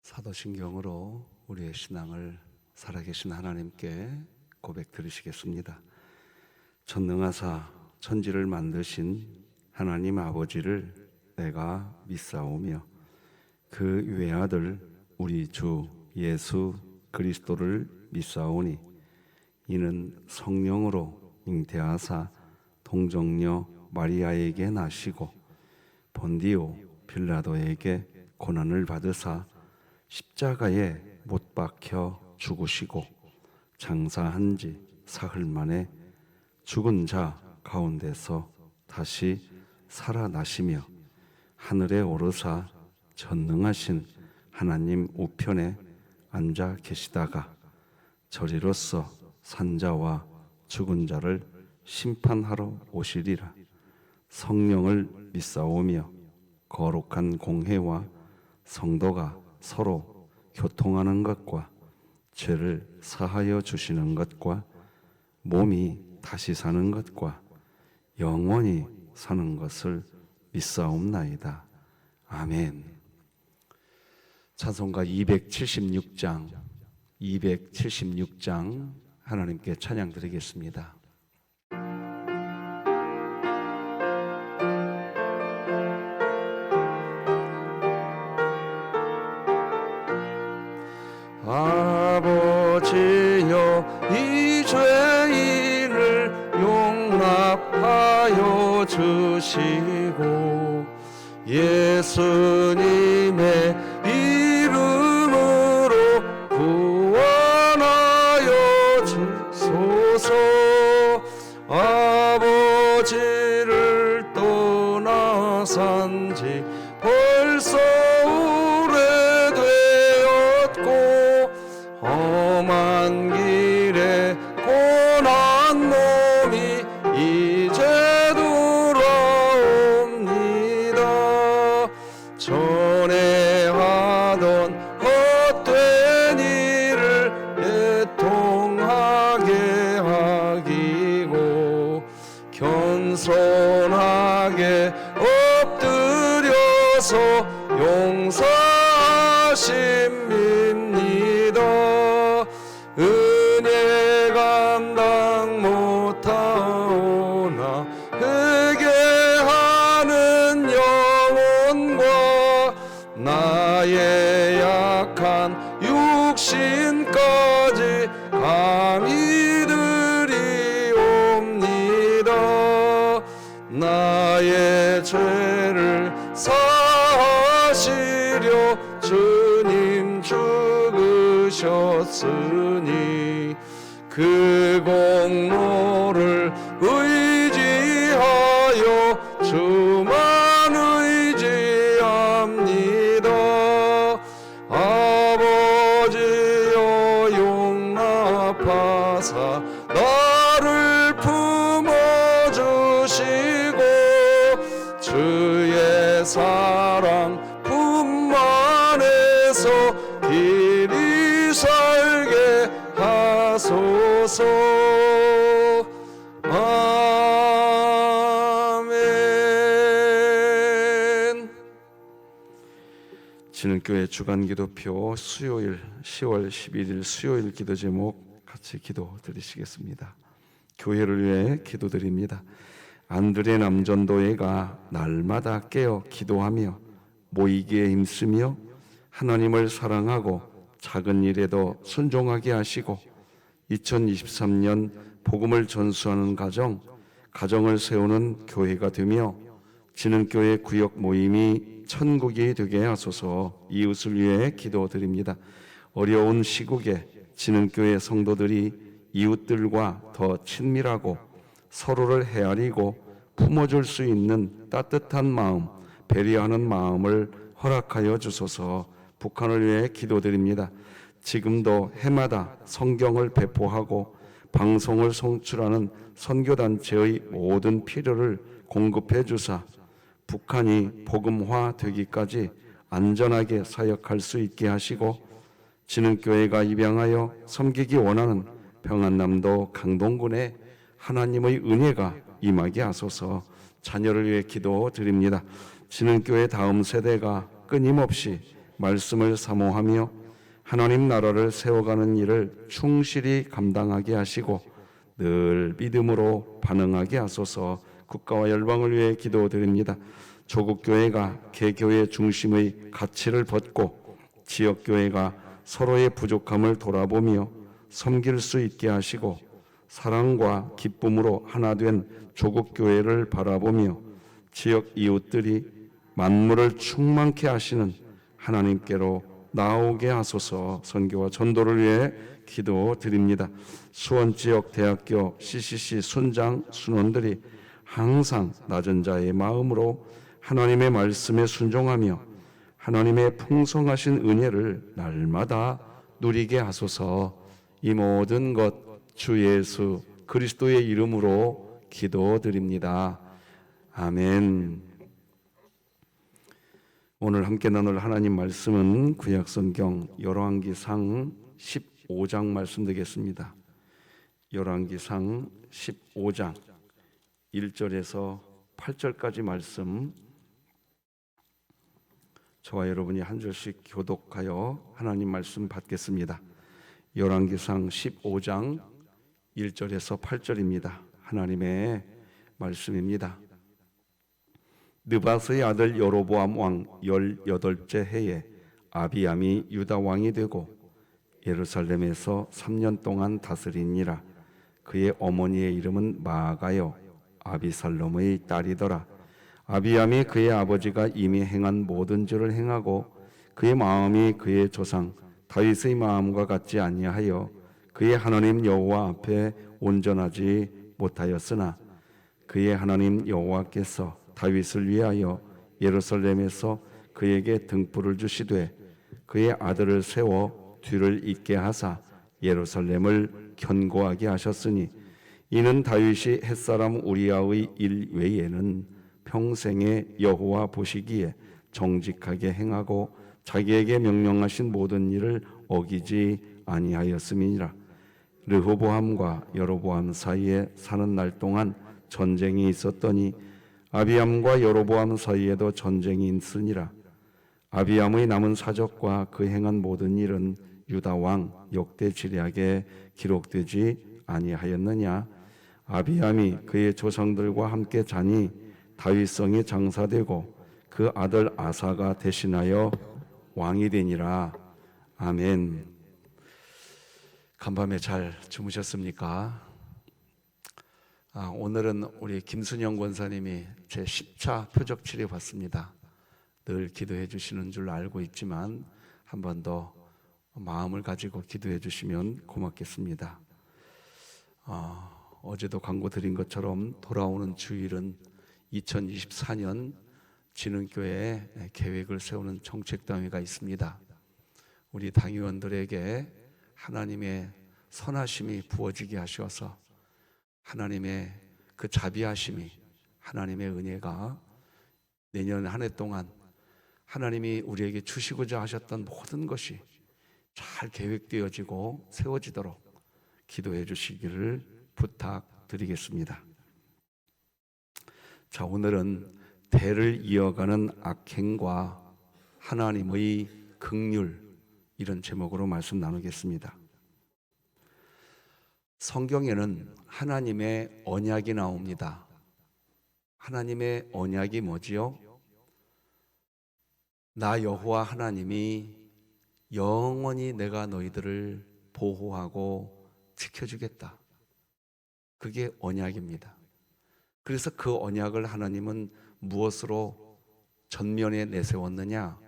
사도신경으로 우리의 신앙을 살아계신 하나님께 고백 드리시겠습니다. 전능하사 천지를 만드신 하나님 아버지를 내가 믿사오며 그 외아들 우리 주 예수 그리스도를 믿사오니 이는 성령으로 잉태하사 동정녀 마리아에게 나시고 본디오 빌라도에게 고난을 받으사 십자가에 못 박혀 죽으시고 장사한 지 사흘 만에 죽은 자 가운데서 다시 살아나시며 하늘에 오르사 전능하신 하나님 우편에 앉아 계시다가 저리로서 산자와 죽은 자를 심판하러 오시리라. 성령을 믿사오며 거룩한 공회와 성도가 서로 교통하는 것과 죄를 사하여 주시는 것과 몸이 다시 사는 것과 영원히 사는 것을 믿사옵나이다. 아멘. 찬송가 276장 하나님께 찬양 드리겠습니다. 아버지여 이 죄인을 용납하여 주시고 예수님의 이름으로 구원하여 주소서. 아버지를 떠나 산지 벌써 험한 길에 고난 몸이 이제 돌아옵니다. 전에 하던 헛된 일을 애통하게 하기고 겸손하게 엎드려서 용서하십니다. 은혜 감당 못하오나 회개하는 영혼과 나의 약한 육신까지 감히 드리옵니다. 나의 죄를 사하시려 주님 죽으셨으니 그 공로를 의지하여 주만 의지합니다. 아버지여 용납하사 나를 품어주시고 주의 사랑 품만에서 길이 살게 하소서. 아멘. 진흥교회 주간기도표 수요일 10월 11일 수요일 기도 제목 같이 기도 드리시겠습니다. 교회를 위해 기도드립니다. 안드레 남전도회가 날마다 깨어 기도하며 모이기에 힘쓰며 하나님을 사랑하고 작은 일에도 순종하게 하시고 2023년 복음을 전수하는 가정을 세우는 교회가 되며 진흥교회 구역 모임이 천국이 되게 하소서. 이웃을 위해 기도드립니다. 어려운 시국에 진흥교회 성도들이 이웃들과 더 친밀하고 서로를 헤아리고 품어줄 수 있는 따뜻한 마음, 배려하는 마음을 허락하여 주소서. 북한을 위해 기도드립니다. 지금도 해마다 성경을 배포하고 방송을 송출하는 선교단체의 모든 필요를 공급해 주사 북한이 복음화 되기까지 안전하게 사역할 수 있게 하시고 진흥교회가 입양하여 섬기기 원하는 평안남도 강동군에 하나님의 은혜가 임하게 하소서. 자녀를 위해 기도드립니다. 진흥교회 다음 세대가 끊임없이 말씀을 사모하며 하나님 나라를 세워가는 일을 충실히 감당하게 하시고 늘 믿음으로 반응하게 하소서. 국가와 열방을 위해 기도드립니다. 조국교회가 개교회 중심의 가치를 벗고 지역교회가 서로의 부족함을 돌아보며 섬길 수 있게 하시고 사랑과 기쁨으로 하나 된 조국교회를 바라보며 지역 이웃들이 만물을 충만케 하시는 하나님께로 나오게 하소서. 선교와 전도를 위해 기도드립니다. 수원 지역 대학교 CCC 순장 순원들이 항상 낮은 자의 마음으로 하나님의 말씀에 순종하며 하나님의 풍성하신 은혜를 날마다 누리게 하소서. 이 모든 것 주 예수 그리스도의 이름으로 기도드립니다. 아멘. 오늘 함께 나눌 하나님 말씀은 구약성경 열왕기상 15장 말씀 되겠습니다. 열왕기상 15장 1절에서 8절까지 말씀, 저와 여러분이 한 절씩 교독하여 하나님 말씀 받겠습니다. 열왕기상 15장 1절에서 8절입니다. 하나님의 말씀입니다. 느밧의 아들 여로보암 왕 18째 해에 아비암이 유다 왕이 되고 예루살렘에서 3년 동안 다스리니라. 그의 어머니의 이름은 마아가요 아비살롬의 딸이더라. 아비암이 그의 아버지가 이미 행한 모든 죄를 행하고 그의 마음이 그의 조상 다윗의 마음과 같지 아니하여 그의 하나님 여호와 앞에 온전하지 못하였으나 그의 하나님 여호와께서 다윗을 위하여 예루살렘에서 그에게 등불을 주시되 그의 아들을 세워 뒤를 잇게 하사 예루살렘을 견고하게 하셨으니 이는 다윗이 햇사람 우리아의 일 외에는 평생에 여호와 보시기에 정직하게 행하고 자기에게 명령하신 모든 일을 어기지 아니하였음이니라. 르호보암과 여로보암 사이에 사는 날 동안 전쟁이 있었더니 아비암과 여로보암 사이에도 전쟁이 있으니라. 아비암의 남은 사적과 그 행한 모든 일은 유다 왕 역대지략에 기록되지 아니하였느냐. 아비암이 그의 조상들과 함께 자니 다윗성이 장사되고 그 아들 아사가 대신하여 왕이 되니라. 아멘. 간밤에 잘 주무셨습니까? 오늘은 우리 김순영 권사님이 제 10차 표적 치료 받습니다. 늘 기도해 주시는 줄 알고 있지만 한 번 더 마음을 가지고 기도해 주시면 고맙겠습니다. 어제도 광고 드린 것처럼 돌아오는 주일은 2024년 진흥교회에 계획을 세우는 정책당회가 있습니다. 우리 당의원들에게 하나님의 선하심이 부어지게 하셔서 하나님의 그 자비하심이, 하나님의 은혜가 내년 한 해 동안 하나님이 우리에게 주시고자 하셨던 모든 것이 잘 계획되어지고 세워지도록 기도해 주시기를 부탁드리겠습니다. 자, 오늘은 대를 이어가는 악행과 하나님의 긍휼, 이런 제목으로 말씀 나누겠습니다. 성경에는 하나님의 언약이 나옵니다. 하나님의 언약이 뭐지요? 나 여호와 하나님이 영원히 내가 너희들을 보호하고 지켜주겠다. 그게 언약입니다. 그래서 그 언약을 하나님은 무엇으로 전면에 내세웠느냐?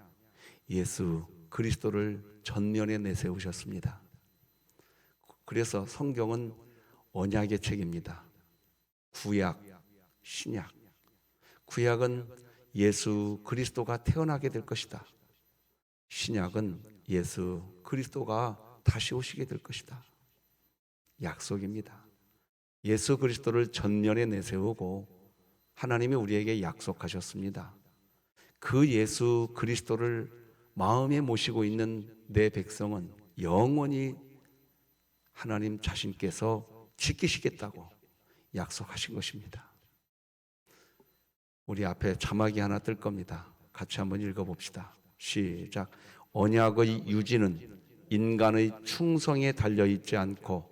예수 그리스도를 전면에 내세우셨습니다. 그래서 성경은 언약의 책입니다. 구약, 신약. 구약은 예수 그리스도가 태어나게 될 것이다. 신약은 예수 그리스도가 다시 오시게 될 것이다. 약속입니다. 예수 그리스도를 전면에 내세우고 하나님이 우리에게 약속하셨습니다. 그 예수 그리스도를 마음에 모시고 있는 내 백성은 영원히 하나님 자신께서 지키시겠다고 약속하신 것입니다. 우리 앞에 자막이 하나 뜰 겁니다. 같이 한번 읽어봅시다. 시작. 언약의 유지는 인간의 충성에 달려있지 않고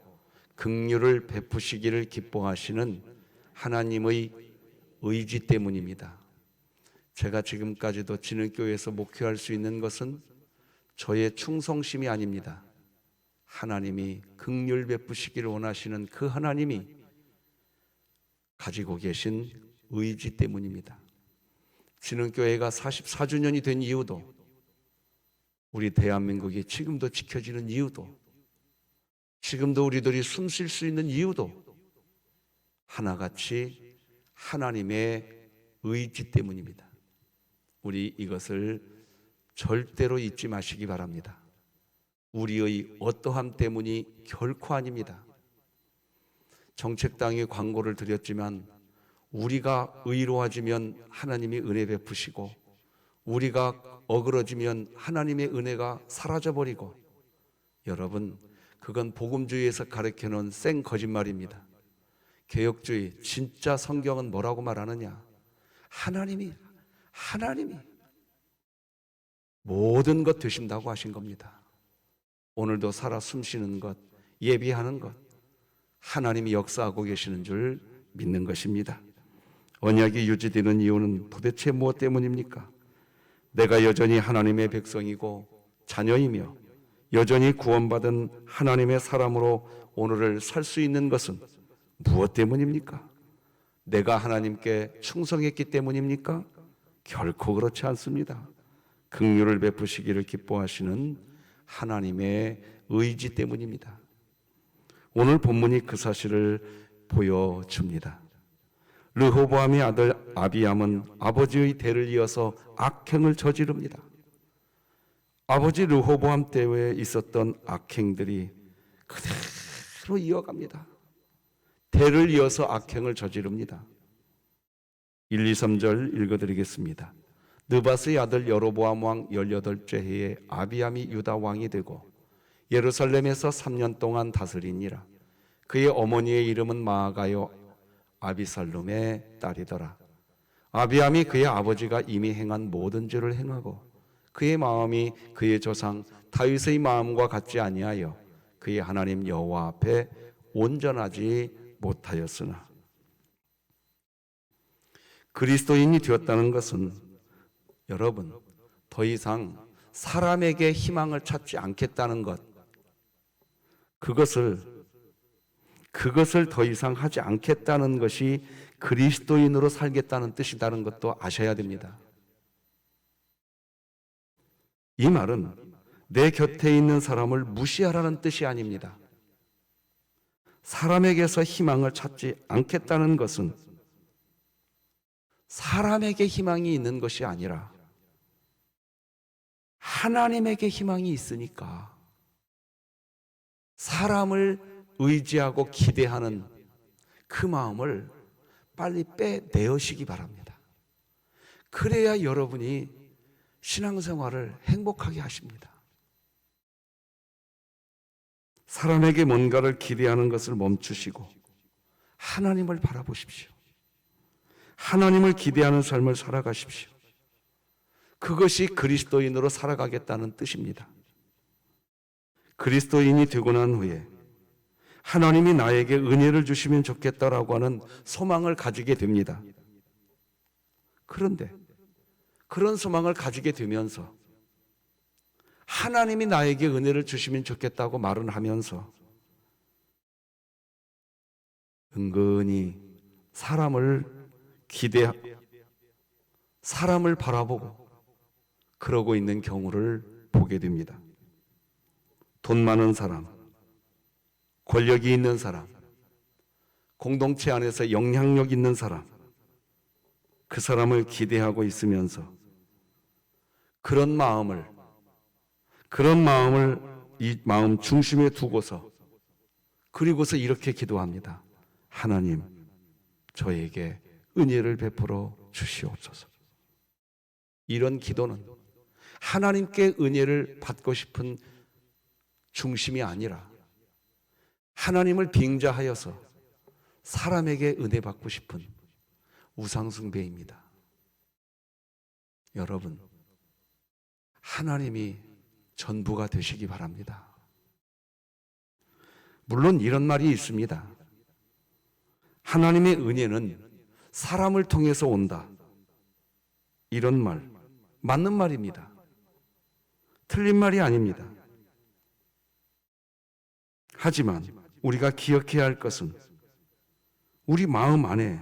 긍휼을 베푸시기를 기뻐하시는 하나님의 의지 때문입니다. 제가 지금까지도 진흥교회에서 목회할 수 있는 것은 저의 충성심이 아닙니다. 하나님이 긍휼 베푸시기를 원하시는 그 하나님이 가지고 계신 의지 때문입니다. 진흥교회가 44주년이 된 이유도, 우리 대한민국이 지금도 지켜지는 이유도, 지금도 우리들이 숨 쉴 수 있는 이유도 하나같이 하나님의 의지 때문입니다. 우리 이것을 절대로 잊지 마시기 바랍니다. 우리의 어떠함 때문이 결코 아닙니다. 정책당이 광고를 드렸지만 우리가 의로워지면 하나님이 은혜 베푸시고 우리가 어그러지면 하나님의 은혜가 사라져버리고, 여러분, 그건 복음주의에서 가르쳐놓은 생 거짓말입니다. 개혁주의, 진짜 성경은 뭐라고 말하느냐? 하나님이 모든 것 되신다고 하신 겁니다. 오늘도 살아 숨쉬는 것, 예비하는 것, 하나님이 역사하고 계시는 줄 믿는 것입니다. 언약이 유지되는 이유는 도대체 무엇 때문입니까? 내가 여전히 하나님의 백성이고 자녀이며 여전히 구원받은 하나님의 사람으로 오늘을 살 수 있는 것은 무엇 때문입니까? 내가 하나님께 충성했기 때문입니까? 결코 그렇지 않습니다. 긍휼을 베푸시기를 기뻐하시는 하나님의 의지 때문입니다. 오늘 본문이 그 사실을 보여줍니다. 르호보암의 아들 아비암은 아버지의 대를 이어서 악행을 저지릅니다. 아버지 르호보암 때에 있었던 악행들이 그대로 이어갑니다. 대를 이어서 악행을 저지릅니다. 1, 2, 3절 읽어드리겠습니다. 느바스의 아들 여로보암 왕 18째 해에 아비암이 유다 왕이 되고 예루살렘에서 3년 동안 다스리니라. 그의 어머니의 이름은 마아가요 아비살롬의 딸이더라. 아비암이 그의 아버지가 이미 행한 모든 죄를 행하고 그의 마음이 그의 조상 다윗의 마음과 같지 아니하여 그의 하나님 여호와 앞에 온전하지 못하였으나, 그리스도인이 되었다는 것은 여러분, 더 이상 사람에게 희망을 찾지 않겠다는 것, 그것을 더 이상 하지 않겠다는 것이 그리스도인으로 살겠다는 뜻이라는 것도 아셔야 됩니다. 이 말은 내 곁에 있는 사람을 무시하라는 뜻이 아닙니다. 사람에게서 희망을 찾지 않겠다는 것은 사람에게 희망이 있는 것이 아니라 하나님에게 희망이 있으니까 사람을 의지하고 기대하는 그 마음을 빨리 빼내시기 바랍니다. 그래야 여러분이 신앙생활을 행복하게 하십니다. 사람에게 뭔가를 기대하는 것을 멈추시고 하나님을 바라보십시오. 하나님을 기대하는 삶을 살아가십시오. 그것이 그리스도인으로 살아가겠다는 뜻입니다. 그리스도인이 되고 난 후에 하나님이 나에게 은혜를 주시면 좋겠다라고 하는 소망을 가지게 됩니다. 그런데 그런 소망을 가지게 되면서 하나님이 나에게 은혜를 주시면 좋겠다고 말은 하면서 은근히 사람을 바라보고 그러고 있는 경우를 보게 됩니다. 돈 많은 사람, 권력이 있는 사람, 공동체 안에서 영향력 있는 사람, 그 사람을 기대하고 있으면서 그런 마음을 이 마음 중심에 두고서, 그리고서 이렇게 기도합니다. 하나님, 저에게 은혜를 베풀어 주시옵소서. 이런 기도는 하나님께 은혜를 받고 싶은 중심이 아니라 하나님을 빙자하여서 사람에게 은혜 받고 싶은 우상숭배입니다. 여러분, 하나님이 전부가 되시기 바랍니다. 물론 이런 말이 있습니다. 하나님의 은혜는 사람을 통해서 온다. 이런 말, 맞는 말입니다. 틀린 말이 아닙니다. 하지만 우리가 기억해야 할 것은 우리 마음 안에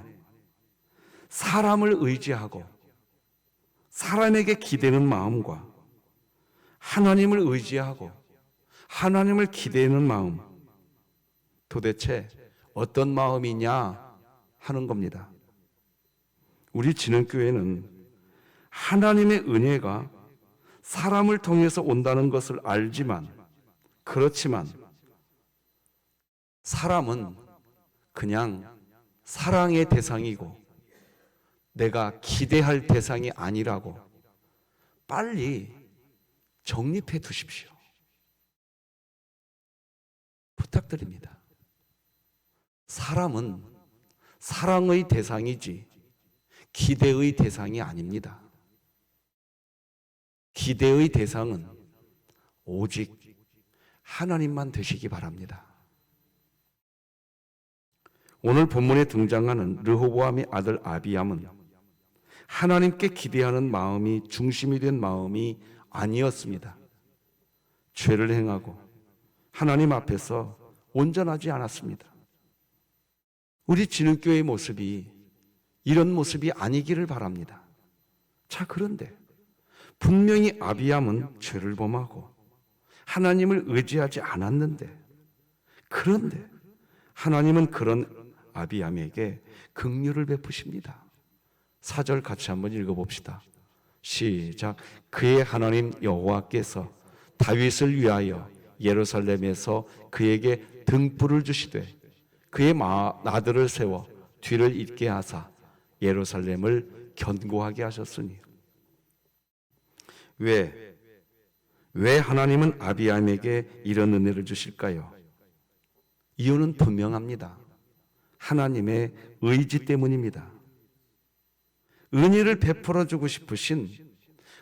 사람을 의지하고 사람에게 기대는 마음과 하나님을 의지하고 하나님을 기대는 마음, 도대체 어떤 마음이냐 하는 겁니다. 우리 진흥교회는 하나님의 은혜가 사람을 통해서 온다는 것을 알지만, 그렇지만 사람은 그냥 사랑의 대상이고 내가 기대할 대상이 아니라고 빨리 정립해 두십시오. 부탁드립니다. 사람은 사랑의 대상이지 기대의 대상이 아닙니다. 기대의 대상은 오직 하나님만 되시기 바랍니다. 오늘 본문에 등장하는 르호보암의 아들 아비암은 하나님께 기대하는 마음이 중심이 된 마음이 아니었습니다. 죄를 행하고 하나님 앞에서 온전하지 않았습니다. 우리 진흥교회의 모습이 이런 모습이 아니기를 바랍니다. 자, 그런데 분명히 아비암은 죄를 범하고 하나님을 의지하지 않았는데, 그런데 하나님은 그런 아비암에게 긍휼을 베푸십니다. 4절 같이 한번 읽어봅시다. 시작. 그의 하나님 여호와께서 다윗을 위하여 예루살렘에서 그에게 등불을 주시되 그의 나들을 세워 뒤를 잇게 하사 예루살렘을 견고하게 하셨으니. 왜 하나님은 아비암에게 이런 은혜를 주실까요? 이유는 분명합니다. 하나님의 의지 때문입니다. 은혜를 베풀어 주고 싶으신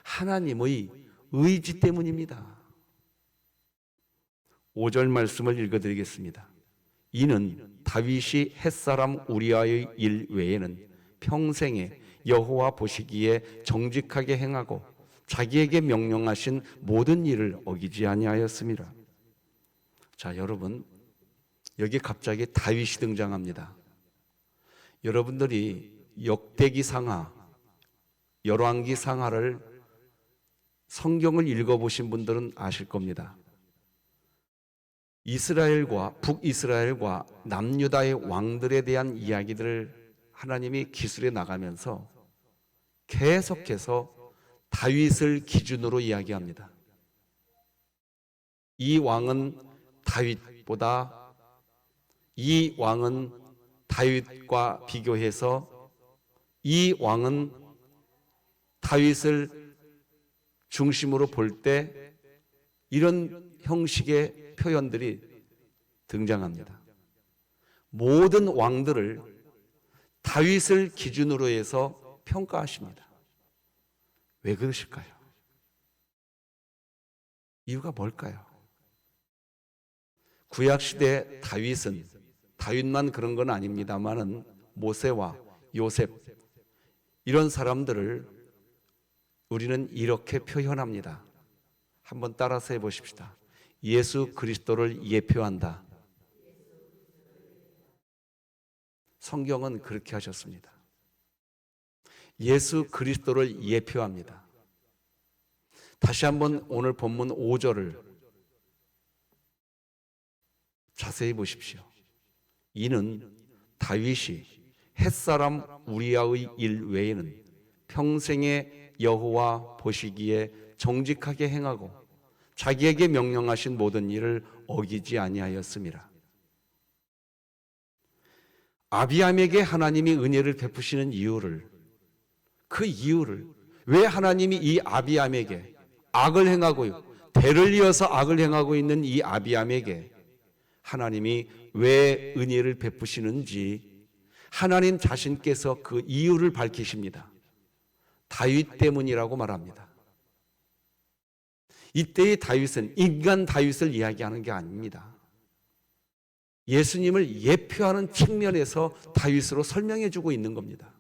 하나님의 의지 때문입니다. 5절 말씀을 읽어드리겠습니다. 이는 다윗이 햇사람 우리아의 일 외에는 평생에 여호와 보시기에 정직하게 행하고 자기에게 명령하신 모든 일을 어기지 아니하였습니다. 자, 여러분, 여기 갑자기 다윗이 등장합니다. 여러분들이 역대기 상하, 열왕기 상하를 성경을 읽어보신 분들은 아실 겁니다. 이스라엘과 북이스라엘과 남유다의 왕들에 대한 이야기들을 하나님이 기술해 나가면서 계속해서 다윗을 기준으로 이야기합니다. 이 왕은 다윗보다, 이 왕은 다윗과 비교해서, 이 왕은 다윗을 중심으로 볼 때 이런 형식의 표현들이 등장합니다. 모든 왕들을 다윗을 기준으로 해서 평가하십니다. 왜 그러실까요? 이유가 뭘까요? 구약시대 다윗만 그런 건 아닙니다만은 모세와 요셉, 이런 사람들을 우리는 이렇게 표현합니다. 한번 따라서 해보십시다. 예수 그리스도를 예표한다. 성경은 그렇게 하셨습니다. 예수 그리스도를 예표합니다. 다시 한번 오늘 본문 5절을 자세히 보십시오. 이는 다윗이 햇사람 우리아의 일 외에는 평생에 여호와 보시기에 정직하게 행하고 자기에게 명령하신 모든 일을 어기지 아니하였습니다. 아비암에게 하나님이 은혜를 베푸시는 이유를, 그 이유를, 왜 하나님이 이 아비암에게 악을 행하고 대를 이어서 악을 행하고 있는 이 아비암에게 하나님이 왜 은혜를 베푸시는지 하나님 자신께서 그 이유를 밝히십니다. 다윗 때문이라고 말합니다. 이때의 다윗은 인간 다윗을 이야기하는 게 아닙니다. 예수님을 예표하는 측면에서 다윗으로 설명해 주고 있는 겁니다.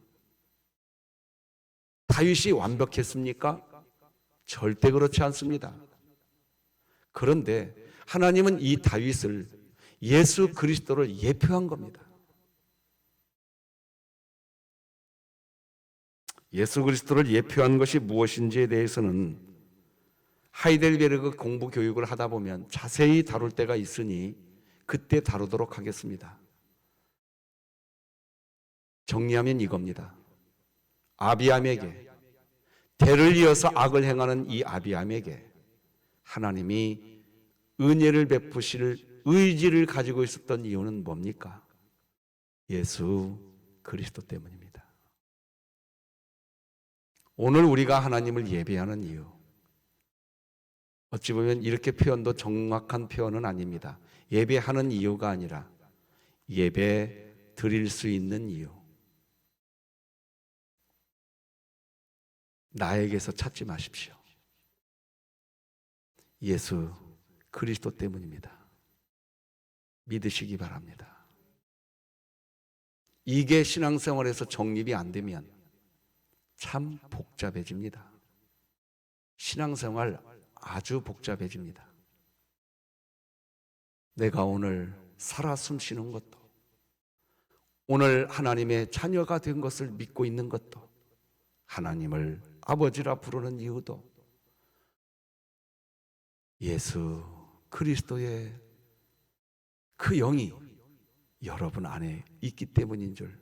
다윗이 완벽했습니까? 절대 그렇지 않습니다. 그런데 하나님은 이 다윗을 예수 그리스도를 예표한 겁니다. 예수 그리스도를 예표한 것이 무엇인지에 대해서는 하이델베르그 공부 교육을 하다 보면 자세히 다룰 때가 있으니 그때 다루도록 하겠습니다. 정리하면 이겁니다. 아비암에게, 대를 이어서 악을 행하는 이 아비암에게 하나님이 은혜를 베푸실 의지를 가지고 있었던 이유는 뭡니까? 예수 그리스도 때문입니다. 오늘 우리가 하나님을 예배하는 이유, 어찌 보면 이렇게 표현도 정확한 표현은 아닙니다. 예배하는 이유가 아니라 예배 드릴 수 있는 이유. 나에게서 찾지 마십시오. 예수 그리스도 때문입니다. 믿으시기 바랍니다. 이게 신앙생활에서 정립이 안 되면 참 복잡해집니다. 신앙생활 아주 복잡해집니다. 내가 오늘 살아 숨쉬는 것도, 오늘 하나님의 자녀가 된 것을 믿고 있는 것도, 하나님을 아버지라 부르는 이유도 예수 그리스도의 그 영이 여러분 안에 있기 때문인 줄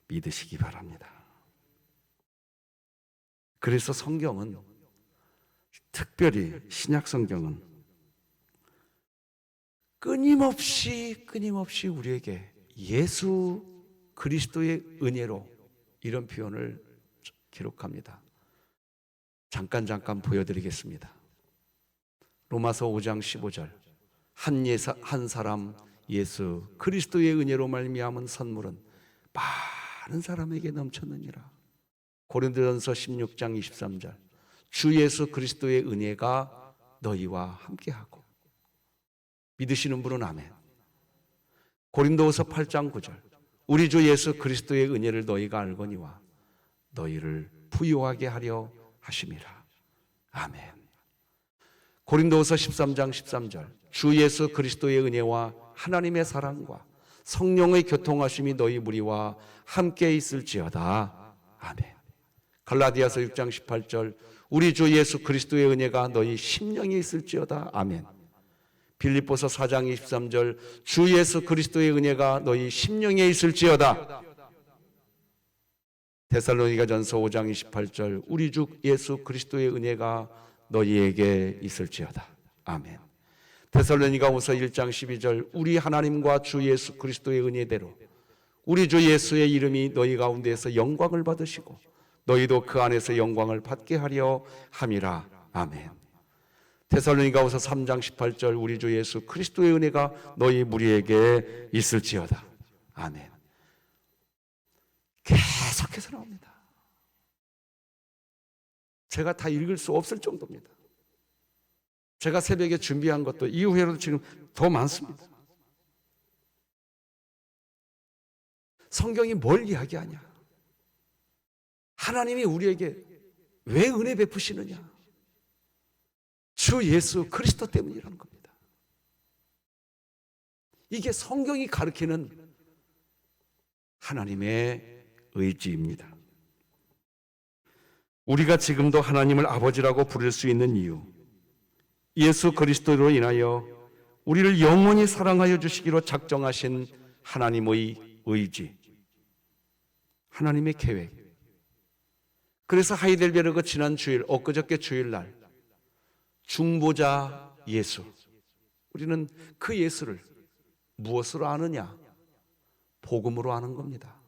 믿으시기 바랍니다. 그래서 성경은, 특별히 신약 성경은 끊임없이 우리에게 예수 그리스도의 은혜로 이런 표현을 기록합니다. 잠깐 보여드리겠습니다. 로마서 5장 15절, 한 사람 예수 그리스도의 은혜로 말미암은 선물은 많은 사람에게 넘쳤느니라. 고린도전서 16장 23절, 주 예수 그리스도의 은혜가 너희와 함께하고. 믿으시는 분은 아멘. 고린도후서 8장 9절, 우리 주 예수 그리스도의 은혜를 너희가 알거니와 너희를 부유하게 하려 하심이라. 아멘. 고린도후서 13장 13절, 주 예수 그리스도의 은혜와 하나님의 사랑과 성령의 교통하심이 너희 무리와 함께 있을지어다. 아멘. 갈라디아서 6장 18절, 우리 주 예수 그리스도의 은혜가 너희 심령에 있을지어다. 아멘. 빌립보서 4장 23절, 주 예수 그리스도의 은혜가 너희 심령에 있을지어다. 데살로니가전서 5장 28절, 우리 주 예수 그리스도의 은혜가 너희에게 있을지어다. 아멘. 데살로니가후서 1장 12절, 우리 하나님과 주 예수 그리스도의 은혜대로 우리 주 예수의 이름이 너희 가운데에서 영광을 받으시고 너희도 그 안에서 영광을 받게 하려 함이라. 아멘. 데살로니가후서 3장 18절, 우리 주 예수 그리스도의 은혜가 너희 무리에게 있을지어다. 아멘. 계속해서 나옵니다. 제가 다 읽을 수 없을 정도입니다. 제가 새벽에 준비한 것도 이후에도 지금 더 많습니다. 성경이 뭘 이야기하냐? 하나님이 우리에게 왜 은혜 베푸시느냐? 주 예수 그리스도 때문이라는 겁니다. 이게 성경이 가르치는 하나님의 의지입니다. 우리가 지금도 하나님을 아버지라고 부를 수 있는 이유, 예수 그리스도로 인하여 우리를 영원히 사랑하여 주시기로 작정하신 하나님의 의지, 하나님의 계획. 그래서 하이델베르그 지난 주일, 엊그저께 주일날 중보자 예수, 우리는 그 예수를 무엇으로 아느냐? 복음으로 아는 겁니다.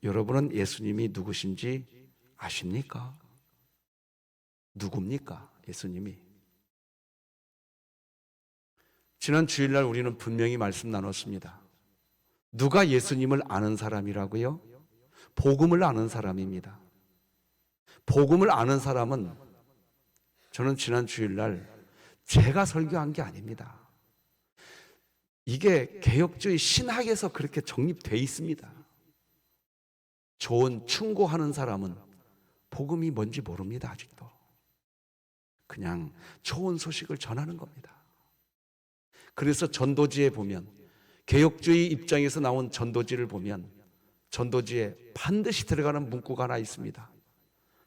여러분은 예수님이 누구신지 아십니까? 누굽니까? 예수님이. 지난 주일날 우리는 분명히 말씀 나눴습니다. 누가 예수님을 아는 사람이라고요? 복음을 아는 사람입니다. 복음을 아는 사람은, 저는 지난 주일날 제가 설교한 게 아닙니다. 이게 개혁주의 신학에서 그렇게 정립되어 있습니다. 좋은 충고하는 사람은 복음이 뭔지 모릅니다. 아직도 그냥 좋은 소식을 전하는 겁니다. 그래서 전도지에 보면, 개혁주의 입장에서 나온 전도지를 보면 전도지에 반드시 들어가는 문구가 하나 있습니다.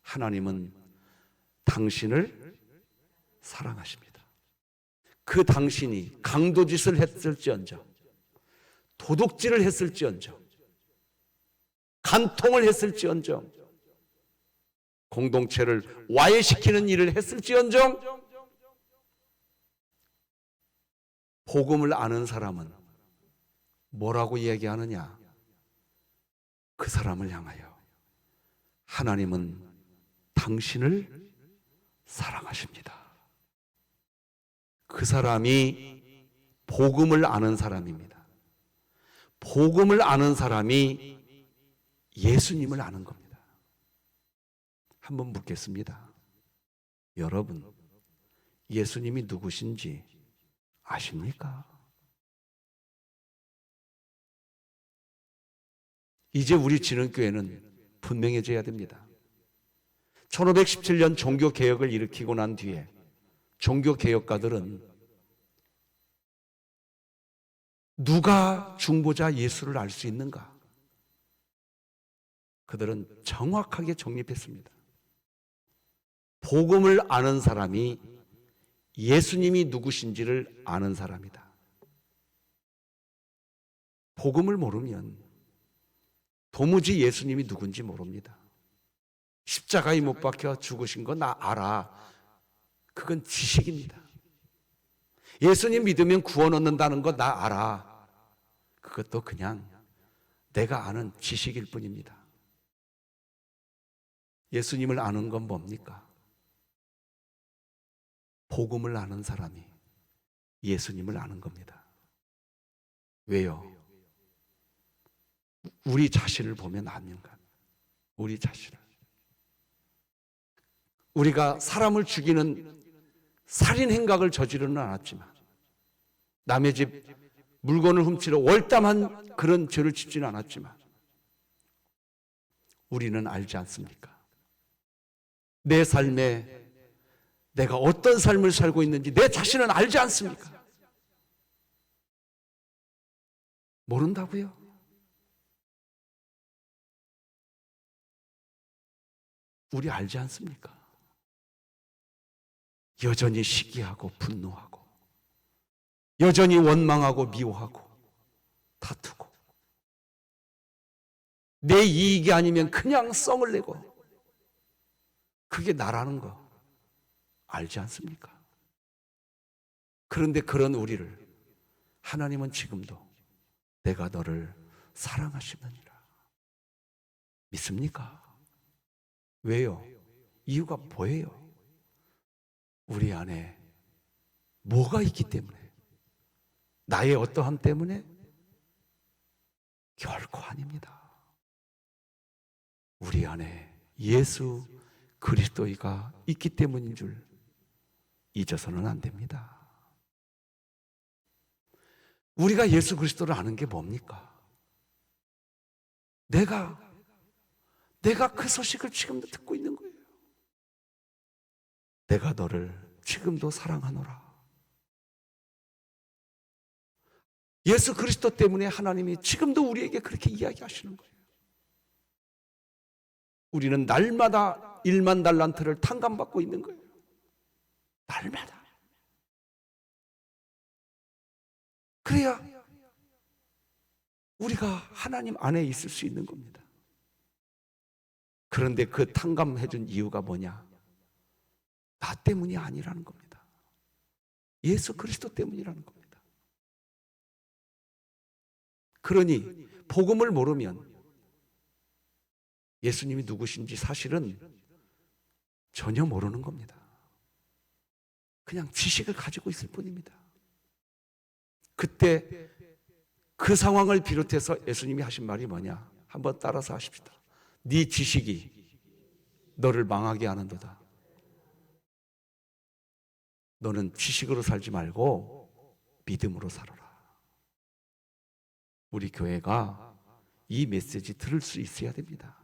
하나님은 당신을 사랑하십니다. 그 당신이 강도짓을 했을지언정, 도둑질을 했을지언정, 간통을 했을지언정, 공동체를 와해시키는 일을 했을지언정, 복음을 아는 사람은 뭐라고 이야기하느냐? 그 사람을 향하여 하나님은 당신을 사랑하십니다. 그 사람이 복음을 아는 사람입니다. 복음을 아는 사람이 예수님을 아는 겁니다. 한번 묻겠습니다. 여러분, 예수님이 누구신지 아십니까? 이제 우리 진흥교회는 분명해져야 됩니다. 1517년 종교개혁을 일으키고 난 뒤에 종교개혁가들은 누가 중보자 예수를 알 수 있는가? 그들은 정확하게 정립했습니다. 복음을 아는 사람이 예수님이 누구신지를 아는 사람이다. 복음을 모르면 도무지 예수님이 누군지 모릅니다. 십자가에 못 박혀 죽으신 거 나 알아. 그건 지식입니다. 예수님 믿으면 구원 얻는다는 거 나 알아. 그것도 그냥 내가 아는 지식일 뿐입니다. 예수님을 아는 건 뭡니까? 복음을 아는 사람이 예수님을 아는 겁니다. 왜요? 우리 자신을 보면 압니까? 우리 자신을. 우리가 사람을 죽이는 살인 행각을 저지르는 않았지만, 남의 집 물건을 훔치러 월담한 그런 죄를 짓지는 않았지만, 우리는 알지 않습니까? 내 삶에 내가 어떤 삶을 살고 있는지 내 자신은 알지 않습니까? 모른다고요? 우리 알지 않습니까? 여전히 시기하고 분노하고, 여전히 원망하고 미워하고 다투고, 내 이익이 아니면 그냥 썽을 내고, 그게 나라는 거 알지 않습니까? 그런데 그런 우리를 하나님은 지금도 내가 너를 사랑하시느니라 믿습니까? 왜요? 이유가 뭐예요? 우리 안에 뭐가 있기 때문에? 나의 어떠함 때문에? 결코 아닙니다. 우리 안에 예수 그리스도가 있기 때문인 줄 잊어서는 안 됩니다. 우리가 예수 그리스도를 아는 게 뭡니까? 내가 그 소식을 지금도 듣고 있는 거예요. 내가 너를 지금도 사랑하노라. 예수 그리스도 때문에 하나님이 지금도 우리에게 그렇게 이야기하시는 거예요. 우리는 날마다 1만 달란트를 탕감받고 있는 거예요. 날마다. 그래야 우리가 하나님 안에 있을 수 있는 겁니다. 그런데 그 탕감해준 이유가 뭐냐? 나 때문이 아니라는 겁니다. 예수 그리스도 때문이라는 겁니다. 그러니 복음을 모르면 예수님이 누구신지 사실은 전혀 모르는 겁니다. 그냥 지식을 가지고 있을 뿐입니다. 그때 그 상황을 비롯해서 예수님이 하신 말이 뭐냐? 한번 따라서 하십시다. 네 지식이 너를 망하게 하는도다. 너는 지식으로 살지 말고 믿음으로 살아라. 우리 교회가 이 메시지 들을 수 있어야 됩니다.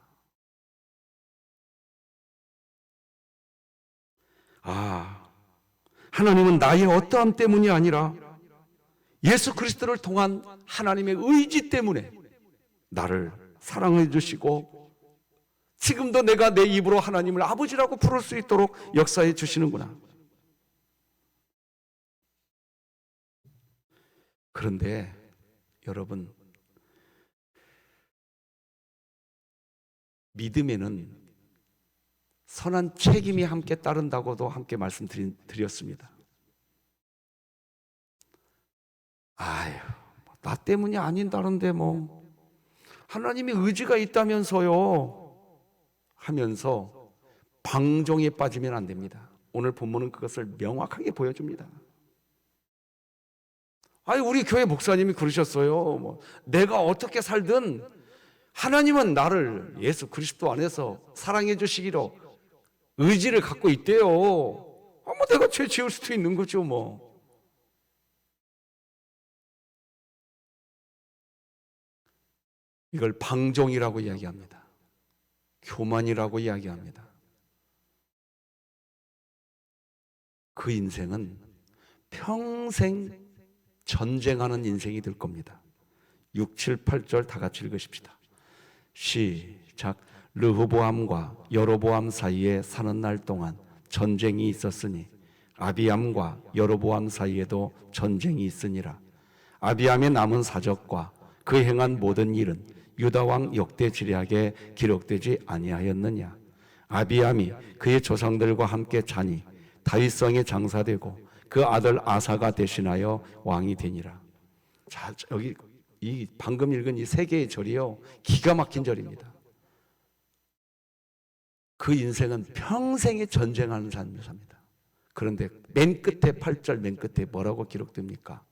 하나님은 나의 어떠함 때문이 아니라 예수 그리스도를 통한 하나님의 의지 때문에 나를 사랑해 주시고 지금도 내가 내 입으로 하나님을 아버지라고 부를 수 있도록 역사해 주시는구나. 그런데 여러분, 믿음에는 선한 책임이 함께 따른다고도 함께 말씀드렸습니다. 나 때문이 아닌다는데 하나님의 의지가 있다면서요 하면서 방종에 빠지면 안 됩니다. 오늘 본문은 그것을 명확하게 보여줍니다. 우리 교회 목사님이 그러셨어요. 내가 어떻게 살든 하나님은 나를 예수 그리스도 안에서 사랑해 주시기로 의지를 갖고 있대요. 내가 죄 지을 수도 있는 거죠, 이걸 방종이라고 이야기합니다. 교만이라고 이야기합니다. 그 인생은 평생 전쟁하는 인생이 될 겁니다. 6, 7, 8절 다 같이 읽으십시다. 시작. 르호보암과 여로보암 사이에 사는 날 동안 전쟁이 있었으니 아비암과 여로보암 사이에도 전쟁이 있으니라. 아비암의 남은 사적과 그 행한 모든 일은 유다 왕 역대 지략에 기록되지 아니하였느냐. 아비암이 그의 조상들과 함께 자니 다윗성에 장사되고 그 아들 아사가 대신하여 왕이 되니라. 자, 여기 이 방금 읽은 이 세 개의 절이요, 기가 막힌 절입니다. 그 인생은 평생에 전쟁하는 삶을 삽니다. 그런데 맨 끝에 8절 맨 끝에 뭐라고 기록됩니까?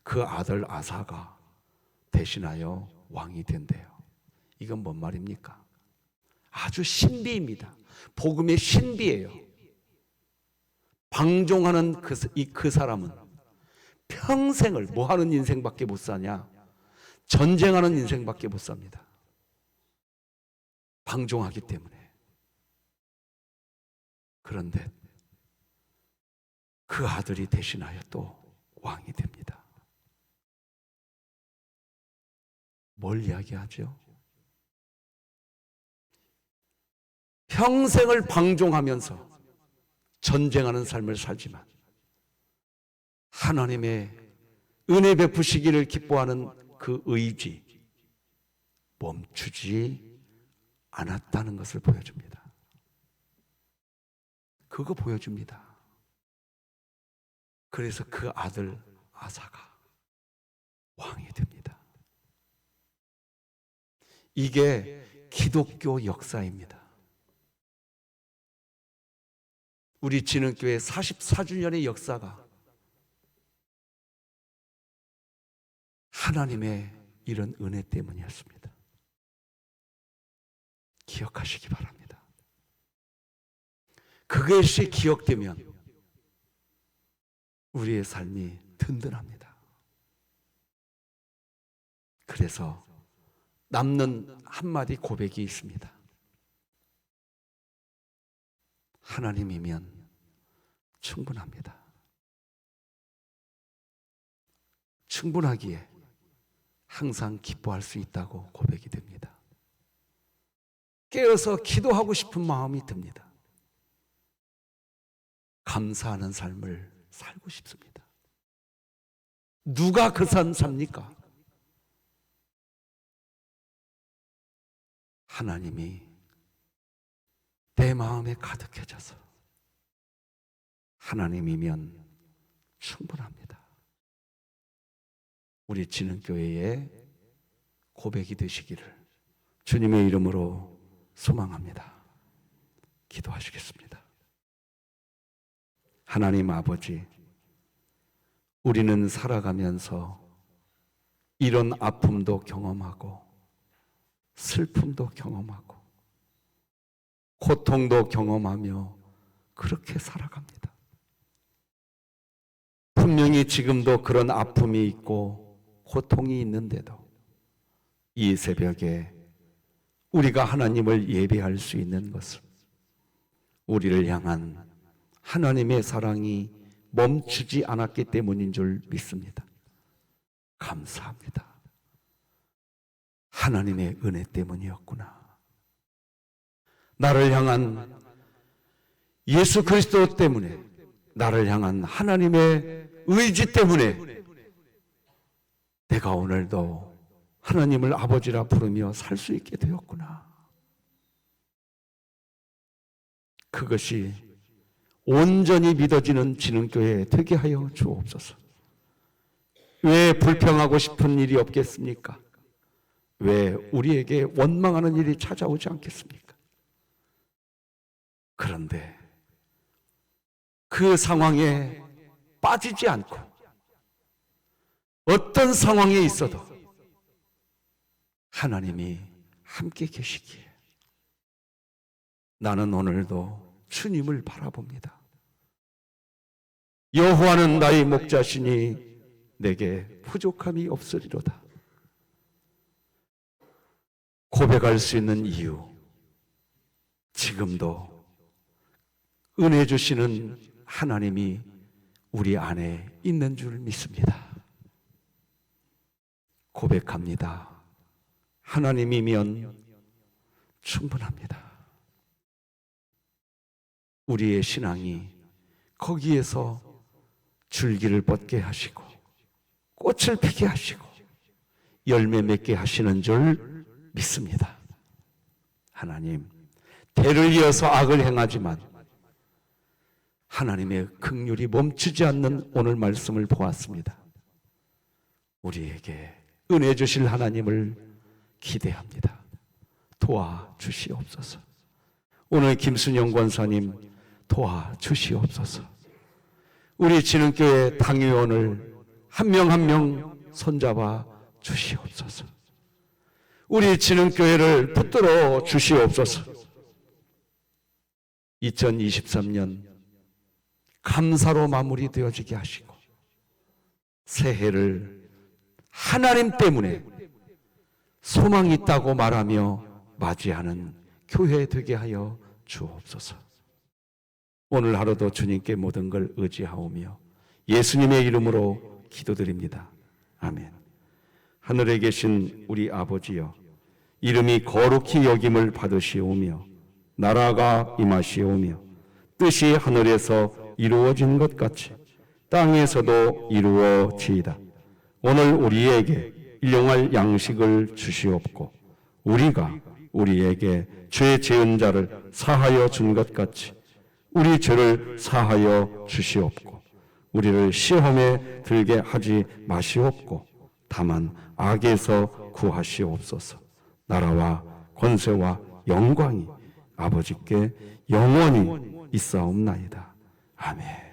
그 아들 아사가 대신하여 왕이 된대요. 이건 뭔 말입니까? 아주 신비입니다. 복음의 신비예요. 방종하는 그 사람은 평생을 뭐 하는 인생밖에 못 사냐? 전쟁하는 인생밖에 못 삽니다. 방종하기 때문에. 그런데 그 아들이 대신하여 또 왕이 됩니다. 뭘 이야기하죠? 평생을 방종하면서 전쟁하는 삶을 살지만 하나님의 은혜 베푸시기를 기뻐하는 그 의지, 멈추지 않았다는 것을 보여줍니다. 그거 보여줍니다. 그래서 그 아들 아사가 왕이 됩니다. 이게 기독교 역사입니다. 우리 진흥교회 44주년의 역사가 하나님의 이런 은혜 때문이었습니다. 기억하시기 바랍니다. 그것이 기억되면 우리의 삶이 든든합니다. 그래서 남는 한마디 고백이 있습니다. 하나님이면 충분합니다. 충분하기에 항상 기뻐할 수 있다고 고백이 됩니다. 깨어서 기도하고 싶은 마음이 듭니다. 감사하는 삶을 살고 싶습니다. 누가 그 삶 삽니까? 하나님이 내 마음에 가득해져서 하나님이면 충분합니다. 우리 진흥교회의 고백이 되시기를 주님의 이름으로 소망합니다. 기도하시겠습니다. 하나님 아버지, 우리는 살아가면서 이런 아픔도 경험하고 슬픔도 경험하고 고통도 경험하며 그렇게 살아갑니다. 분명히 지금도 그런 아픔이 있고 고통이 있는데도 이 새벽에 우리가 하나님을 예배할 수 있는 것은 우리를 향한 하나님의 사랑이 멈추지 않았기 때문인 줄 믿습니다. 감사합니다. 하나님의 은혜 때문이었구나. 나를 향한 예수 그리스도 때문에, 나를 향한 하나님의 의지 때문에 내가 오늘도 하나님을 아버지라 부르며 살 수 있게 되었구나. 그것이 온전히 믿어지는 진흥교회 되게 하여 주옵소서. 왜 불평하고 싶은 일이 없겠습니까? 왜 우리에게 원망하는 일이 찾아오지 않겠습니까? 그런데 그 상황에 빠지지 않고 어떤 상황에 있어도 하나님이 함께 계시기에 나는 오늘도 주님을 바라봅니다. 여호와는 나의 목자시니 내게 부족함이 없으리로다. 고백할 수 있는 이유, 지금도 은혜 주시는 하나님이 우리 안에 있는 줄 믿습니다. 고백합니다. 하나님이면 충분합니다. 우리의 신앙이 거기에서 줄기를 뻗게 하시고 꽃을 피게 하시고 열매 맺게 하시는 줄 믿습니다. 하나님, 대를 이어서 악을 행하지만 하나님의 긍휼이 멈추지 않는 오늘 말씀을 보았습니다. 우리에게 은혜 주실 하나님을 기대합니다. 도와주시옵소서. 오늘 김순영 권사님 도와주시옵소서. 우리 진흥교회 당회원을 한 명 한 명 손잡아 주시옵소서. 우리 진흥교회를 붙들어 주시옵소서. 2023년 감사로 마무리되어지게 하시고 새해를 하나님 때문에 소망이 있다고 말하며 맞이하는 교회 되게 하여 주옵소서. 오늘 하루도 주님께 모든 걸 의지하오며 예수님의 이름으로 기도드립니다. 아멘. 하늘에 계신 우리 아버지여, 이름이 거룩히 여김을 받으시오며 나라가 임하시오며 뜻이 하늘에서 이루어진 것 같이 땅에서도 이루어지이다. 오늘 우리에게 일용할 양식을 주시옵고 우리가 우리에게 죄 지은 자를 사하여 준 것 같이 우리 죄를 사하여 주시옵고 우리를 시험에 들게 하지 마시옵고 다만 악에서 구하시옵소서. 나라와 권세와 영광이 아버지께 영원히 있사옵나이다. 아멘.